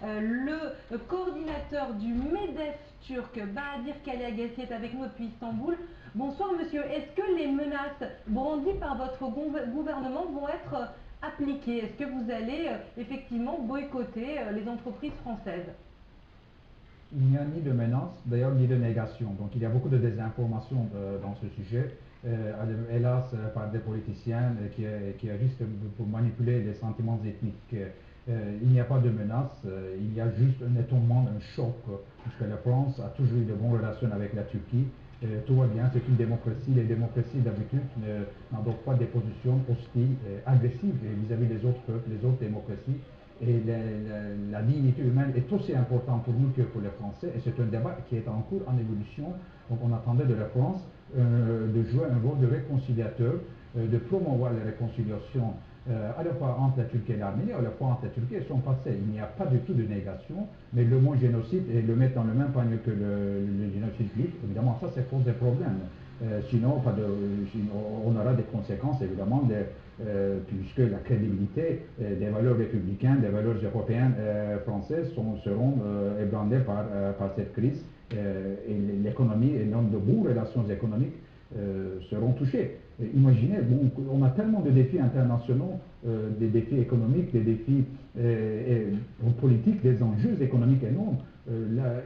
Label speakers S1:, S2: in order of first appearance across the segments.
S1: le coordinateur du MEDEF turc, Bahadir Kaliagassi, est avec nous depuis Istanbul. Bonsoir monsieur, est-ce que les menaces brandies par votre gouvernement vont être appliquées? Est-ce que vous allez effectivement boycotter les entreprises françaises?
S2: Il n'y a ni de menace, d'ailleurs, ni de négation. Donc il y a beaucoup de désinformation dans ce sujet, hélas, par des politiciens qui agissent pour manipuler les sentiments ethniques. Il n'y a pas de menace, il y a juste un étonnement, un choc, puisque la France a toujours eu de bonnes relations avec la Turquie. Tout va bien, c'est une démocratie. Les démocraties d'habitude n'adoptent pas des positions hostiles, agressives vis-à-vis des autres peuples, les autres démocraties. Et la dignité humaine est aussi importante pour nous que pour les Français. Et c'est un débat qui est en cours, en évolution. Donc on attendait de la France de jouer un rôle de réconciliateur, de promouvoir la réconciliation à la fois entre la Turquie et l'Arménie, à la fois entre la Turquie et son passé. Il n'y a pas du tout de négation, mais le mot génocide et le mettre dans le même panier que le génocide juif, évidemment, ça pose des problèmes. Sinon, on aura des conséquences, évidemment, puisque la crédibilité des valeurs républicaines, des valeurs européennes françaises seront ébranlées par cette crise et l'économie et même de bonnes relations économiques seront touchées. Imaginez, bon, on a tellement de défis internationaux, des défis économiques, des défis politiques, des enjeux économiques énormes.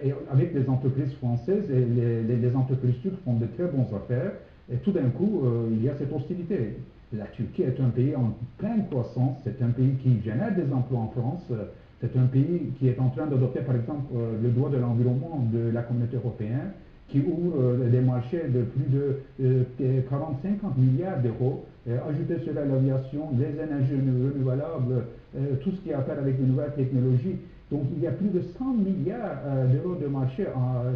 S2: Et avec les entreprises françaises et les entreprises turques font de très bonnes affaires, et tout d'un coup, il y a cette hostilité. La Turquie est un pays en pleine croissance, c'est un pays qui génère des emplois en France, c'est un pays qui est en train d'adopter par exemple le droit de l'environnement de la communauté européenne, qui ouvre des marchés de plus de 40-50 milliards d'euros. Ajouter cela l'aviation, les énergies renouvelables, tout ce qui a à faire avec les nouvelles technologies. Donc il y a plus de 100 milliards d'euros de marché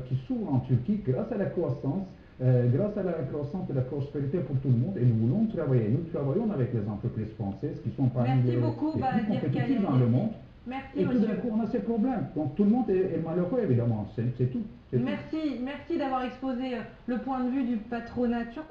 S2: qui s'ouvrent en Turquie grâce à la croissance, grâce à la croissance et la prospérité pour tout le monde. Et nous voulons travailler. Nous travaillons avec les entreprises françaises qui sont parmi les plus compétitives dans le monde.
S1: Merci,
S2: Et tout d'un
S1: monsieur.
S2: coup, on a ces problèmes. Donc tout le monde est malheureux, évidemment. C'est tout.
S1: Merci d'avoir exposé le point de vue du patronat turc.